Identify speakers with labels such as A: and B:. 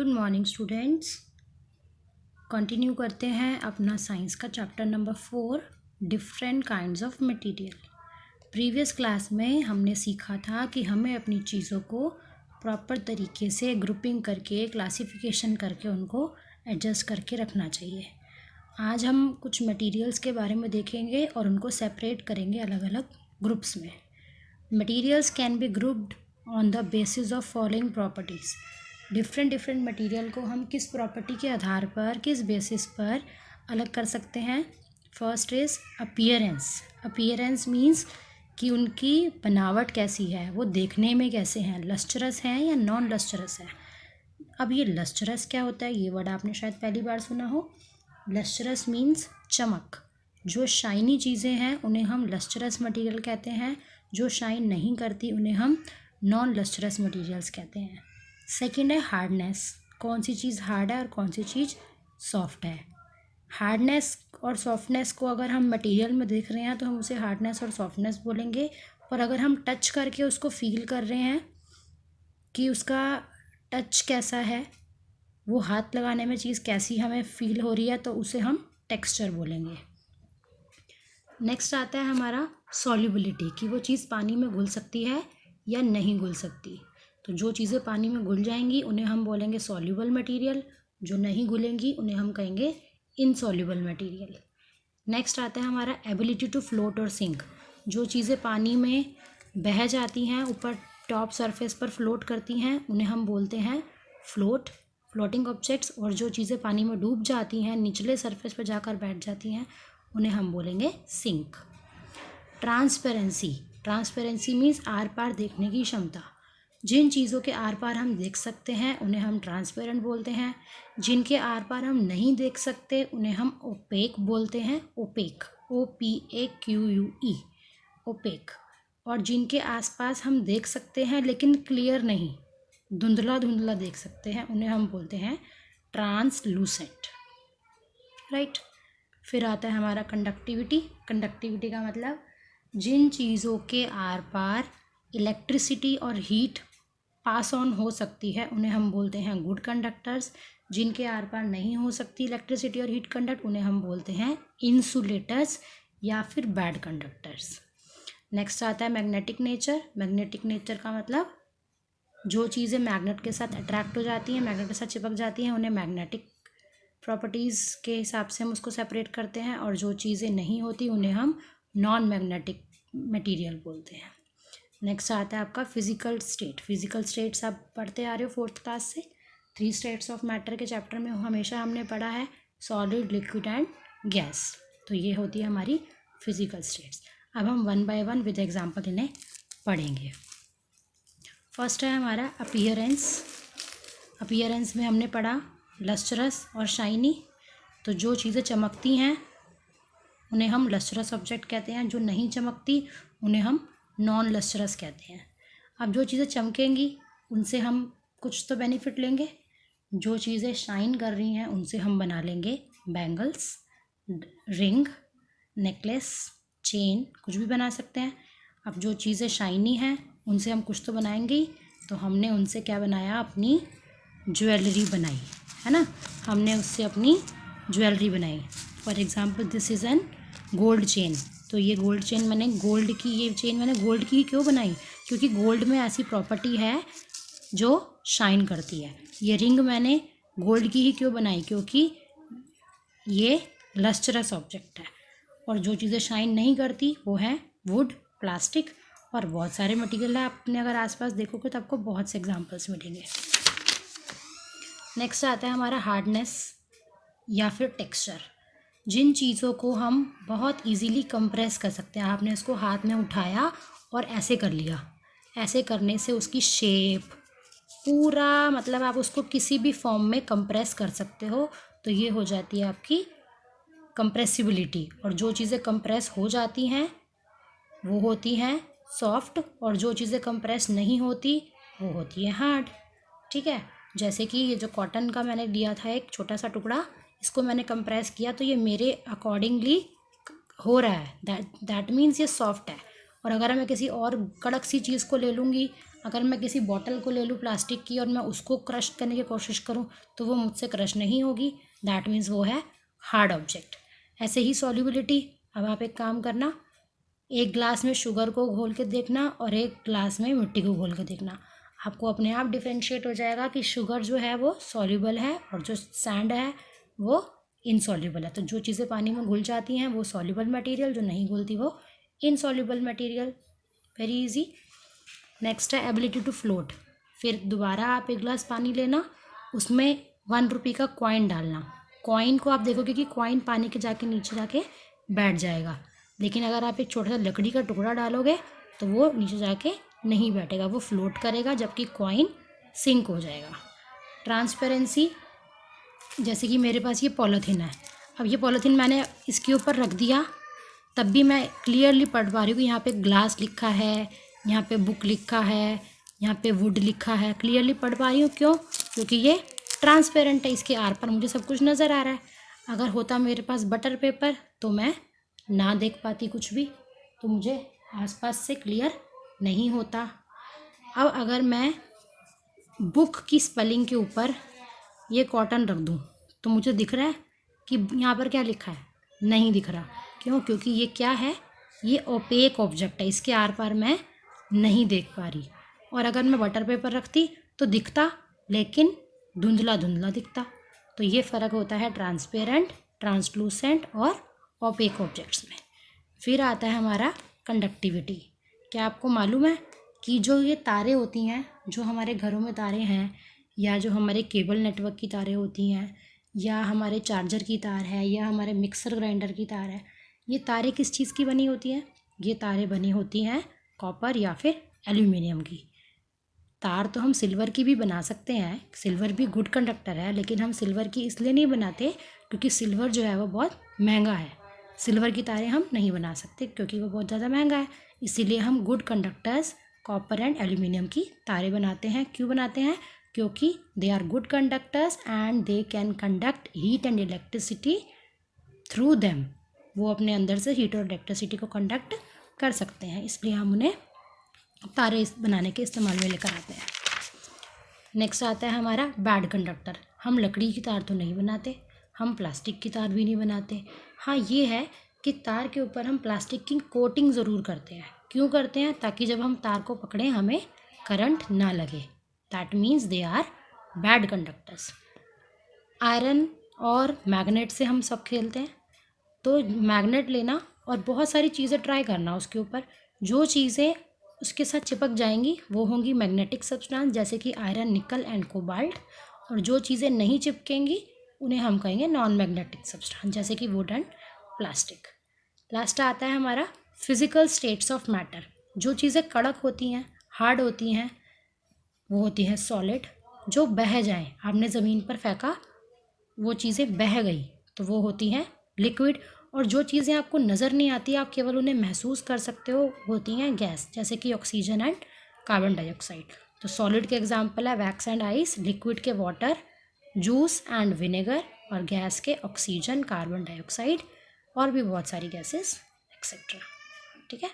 A: Good morning students. Continue करते हैं अपना साइंस का chapter number 4 different kinds of material. Previous class में हमने सीखा था कि हमें अपनी चीज़ों को प्रॉपर तरीके से ग्रुपिंग करके क्लासिफिकेशन करके उनको एडजस्ट करके रखना चाहिए। आज हम कुछ मटेरियल्स के बारे में देखेंगे और उनको सेपरेट करेंगे अलग अलग ग्रुप्स में। Materials can be grouped on the basis of following properties. Different material को हम किस प्रॉपर्टी के आधार पर, किस बेसिस पर अलग कर सकते हैं। First is appearance. Appearance means कि उनकी बनावट कैसी है, वो देखने में कैसे हैं, लस्टरस हैं या नॉन लस्टरस है। अब ये लस्टरस क्या होता है, ये वर्ड आपने शायद पहली बार सुना हो। लस्टरस मीन्स चमक। जो शाइनी चीज़ें हैं उन्हें हम लस्टरस मटेरियल कहते हैं, जो शाइन नहीं करती उन्हें हम नॉन लस्टरस मटेरियल्स कहते हैं। सेकेंड है हार्डनेस। कौन सी चीज़ हार्ड है और कौन सी चीज़ सॉफ्ट है। हार्डनेस और सॉफ्टनेस को अगर हम मटेरियल में देख रहे हैं तो हम उसे हार्डनेस और सॉफ्टनेस बोलेंगे, और अगर हम टच करके उसको फील कर रहे हैं कि उसका टच कैसा है, वो हाथ लगाने में चीज़ कैसी हमें फील हो रही है, तो उसे हम टेक्सचर बोलेंगे। नेक्स्ट आता है हमारा सॉल्युबिलिटी, कि वो चीज़ पानी में घुल सकती है या नहीं घुल सकती। तो जो चीज़ें पानी में घुल जाएंगी उन्हें हम बोलेंगे सॉल्युबल मटेरियल, जो नहीं घुलेंगी उन्हें हम कहेंगे इनसॉल्युबल मटेरियल। नेक्स्ट आता है हमारा एबिलिटी टू फ्लोट और सिंक। जो चीज़ें पानी में बह जाती हैं, ऊपर टॉप सरफेस पर फ्लोट करती हैं, उन्हें हम बोलते हैं फ्लोटिंग ऑब्जेक्ट्स। और जो चीज़ें पानी में डूब जाती हैं, निचले सरफेस पर जाकर बैठ जाती हैं, उन्हें हम बोलेंगे सिंक। ट्रांसपेरेंसी मीन्स आर पार देखने की क्षमता। जिन चीज़ों के आर पार हम देख सकते हैं उन्हें हम ट्रांसपेरेंट बोलते हैं। जिनके आर पार हम नहीं देख सकते उन्हें हम ओपेक बोलते हैं। Opaque, OPAQUE, opaque. और जिनके आसपास हम देख सकते हैं लेकिन क्लियर नहीं, धुंधला धुंधला देख सकते हैं, उन्हें हम बोलते हैं ट्रांसलूसेंट। राइट। फिर आता है हमारा कंडक्टिविटी। कंडक्टिविटी का मतलब जिन चीज़ों के आर पार इलेक्ट्रिसिटी और हीट पास ऑन हो सकती है उन्हें हम बोलते हैं गुड कंडक्टर्स। जिनके आर पार नहीं हो सकती इलेक्ट्रिसिटी और हीट कंडक्ट, उन्हें हम बोलते हैं इंसुलेटर्स या फिर बैड कंडक्टर्स। नेक्स्ट आता है मैग्नेटिक नेचर। मैग्नेटिक नेचर का मतलब जो चीज़ें मैग्नेट के साथ अट्रैक्ट हो जाती हैं, मैग्नेट के साथ चिपक जाती हैं, उन्हें मैग्नेटिक प्रॉपर्टीज़ के हिसाब से हम उसको सेपरेट करते हैं। और जो चीज़ें नहीं होती उन्हें हम नॉन मैग्नेटिक मटेरियल बोलते हैं। नेक्स्ट आता है आपका फिजिकल स्टेट। फिजिकल स्टेट्स आप पढ़ते आ रहे हो 4th क्लास से। 3 स्टेट्स ऑफ मैटर के चैप्टर में हमेशा हमने पढ़ा है सॉलिड, लिक्विड एंड गैस। तो ये होती है हमारी फिजिकल स्टेट्स। अब हम 1 बाय 1 विद एग्जांपल इन्हें पढ़ेंगे। फर्स्ट है हमारा अपीयरेंस। अपीयरेंस में हमने पढ़ा लस्टरस और शाइनी। तो जो चीज़ें चमकती हैं उन्हें हम लस्टरस ऑब्जेक्ट कहते हैं, जो नहीं चमकती उन्हें हम नॉन लस्टरस कहते हैं। अब जो चीज़ें चमकेंगी उनसे हम कुछ तो बेनिफिट लेंगे। जो चीज़ें शाइन कर रही हैं उनसे हम बना लेंगे बैंगल्स, रिंग, नेकलेस, चेन, कुछ भी बना सकते हैं। अब जो चीज़ें शाइनी हैं उनसे हम कुछ तो बनाएंगे ही, तो हमने उनसे क्या बनाया, अपनी ज्वेलरी बनाई, है ना। हमने उससे अपनी ज्वेलरी बनाई। For example this is an gold chain. तो ये गोल्ड चेन मैंने गोल्ड की ही क्यों बनाई, क्योंकि गोल्ड में ऐसी प्रॉपर्टी है जो शाइन करती है। ये रिंग मैंने गोल्ड की ही क्यों बनाई, क्योंकि ये लस्टरस ऑब्जेक्ट है। और जो चीज़ें शाइन नहीं करती वो है वुड, प्लास्टिक और बहुत सारे मटेरियल है। आपने अगर आसपास देखोगे तो आपको बहुत से एग्जाम्पल्स मिलेंगे। नेक्स्ट आता है हमारा हार्डनेस या फिर टेक्सचर। जिन चीज़ों को हम बहुत इजीली कंप्रेस कर सकते हैं, आपने इसको हाथ में उठाया और ऐसे कर लिया, ऐसे करने से उसकी शेप पूरा, मतलब आप उसको किसी भी फॉर्म में कंप्रेस कर सकते हो, तो ये हो जाती है आपकी कंप्रेसिबिलिटी। और जो चीज़ें कंप्रेस हो जाती हैं वो होती हैं सॉफ्ट, और जो चीज़ें कंप्रेस नहीं होती वो होती है हार्ड। ठीक है। जैसे कि ये जो कॉटन का मैंने लिया था एक छोटा सा टुकड़ा, इसको मैंने कंप्रेस किया तो ये मेरे अकॉर्डिंगली हो रहा है, दैट मीन्स ये सॉफ्ट है। और अगर मैं किसी और कड़क सी चीज़ को ले लूँगी, अगर मैं किसी बॉटल को ले लूँ प्लास्टिक की और मैं उसको क्रश करने की कोशिश करूँ तो वो मुझसे क्रश नहीं होगी, दैट मीन्स वो है हार्ड ऑब्जेक्ट। ऐसे ही सॉल्युबिलिटी, अब आप एक काम करना, एक ग्लास में शुगर को घोल के देखना और एक ग्लास में मिट्टी को घोल के देखना, आपको अपने आप डिफ्रेंशिएट हो जाएगा कि शुगर जो है वो सॉल्युबल है और जो सैंड है वो इनसॉल्युबल है। तो जो चीज़ें पानी में घुल जाती हैं वो सॉल्युबल मटेरियल, जो नहीं घुलती वो insoluble material. Very easy. Next है एबिलिटी टू फ्लोट। फिर दोबारा आप एक गिलास पानी लेना, उसमें 1 रुपये का कॉइन डालना। कॉइन को आप देखोगे कि कॉइन पानी के जाके नीचे जाके बैठ जाएगा, लेकिन अगर आप एक छोटा सा लकड़ी का टुकड़ा डालोगे तो वो नीचे जाके नहीं बैठेगा, वो फ्लोट करेगा जबकि कॉइन सिंक हो जाएगा। ट्रांसपेरेंसी, जैसे कि मेरे पास ये पॉलीथीन है, अब ये पॉलीथीन मैंने इसके ऊपर रख दिया, तब भी मैं क्लियरली पढ़ पा रही हूँ कि यहाँ पे ग्लास लिखा है, यहाँ पे बुक लिखा है, यहाँ पे वुड लिखा है, क्लियरली पढ़ पा रही हूँ। क्यों? क्योंकि ये ट्रांसपेरेंट है, इसके आर पर मुझे सब कुछ नज़र आ रहा है। अगर होता मेरे पास बटर पेपर तो मैं ना देख पाती कुछ भी, तो मुझे आसपास से क्लियर नहीं होता। अब अगर मैं बुक की स्पेलिंग के ऊपर ये कॉटन रख दूँ तो मुझे दिख रहा है कि यहाँ पर क्या लिखा है? नहीं दिख रहा। क्यों? क्योंकि ये क्या है, ये ओपेक ऑब्जेक्ट है, इसके आर पार मैं नहीं देख पा रही। और अगर मैं बटर पेपर रखती तो दिखता, लेकिन धुंधला धुंधला दिखता। तो ये फ़र्क होता है ट्रांसपेरेंट, ट्रांसलूसेंट और ओपेक ऑब्जेक्ट्स में। फिर आता है हमारा कंडक्टिविटी। क्या आपको मालूम है कि जो ये तारें होती हैं, जो हमारे घरों में तारें हैं, या जो हमारे केबल नेटवर्क की तारें होती हैं, या हमारे चार्जर की तार है, या हमारे मिक्सर ग्राइंडर की तार है, ये तारें किस चीज़ की बनी होती हैं? ये तारें बनी होती हैं कॉपर या फिर एल्यूमिनियम की। तार तो हम सिल्वर की भी बना सकते हैं, सिल्वर भी गुड कंडक्टर है, लेकिन हम सिल्वर की इसलिए नहीं बनाते क्योंकि सिल्वर जो है वो बहुत महंगा है। सिल्वर की तारें हम नहीं बना सकते क्योंकि वो बहुत ज़्यादा महंगा है, इसीलिए हम good conductors copper and aluminium की तारें बनाते हैं। क्यों बनाते हैं? क्योंकि they are good conductors and they can conduct heat and electricity through them. वो अपने अंदर से हीट और इलेक्ट्रिसिटी को कंडक्ट कर सकते हैं, इसलिए हम उन्हें तारे बनाने के इस्तेमाल में लेकर आते हैं। नेक्स्ट आता है हमारा बैड कंडक्टर। हम लकड़ी की तार तो नहीं बनाते, हम प्लास्टिक की तार भी नहीं बनाते। हाँ, ये है कि तार के ऊपर हम प्लास्टिक की कोटिंग ज़रूर करते हैं। क्यों करते हैं? ताकि जब हम तार को पकड़ें हमें करंट ना लगे। That means they are bad conductors. Iron और मैग्नेट से हम सब खेलते हैं, तो मैग्नेट लेना और बहुत सारी चीज़ें ट्राई करना उसके ऊपर, जो चीज़ें उसके साथ चिपक जाएंगी वो होंगी मैग्नेटिक सब्सटेंस, जैसे कि आयरन, निकल एंड कोबाल्ट। और जो चीज़ें नहीं चिपकेंगी उन्हें हम कहेंगे नॉन मैग्नेटिक सब्सटेंस, जैसे कि वुड एंड प्लास्टिक। लास्ट आता है हमारा फिजिकल स्टेट्स ऑफ मैटर। जो चीज़ें कड़क होती हैं, हार्ड होती हैं, वो होती हैं सॉलिड। जो बह जाएं, आपने ज़मीन पर फेंका, वो चीज़ें बह गई तो वो होती हैं लिक्विड। और जो चीज़ें आपको नज़र नहीं आती, आप केवल उन्हें महसूस कर सकते हो, होती हैं गैस, जैसे कि ऑक्सीजन एंड कार्बन डाइऑक्साइड। तो सॉलिड के एग्जांपल है वैक्स एंड आइस, लिक्विड के वाटर, जूस एंड विनेगर, और गैस के ऑक्सीजन, कार्बन डाइऑक्साइड और भी बहुत सारी गैसेस एक्सेट्रा। ठीक है।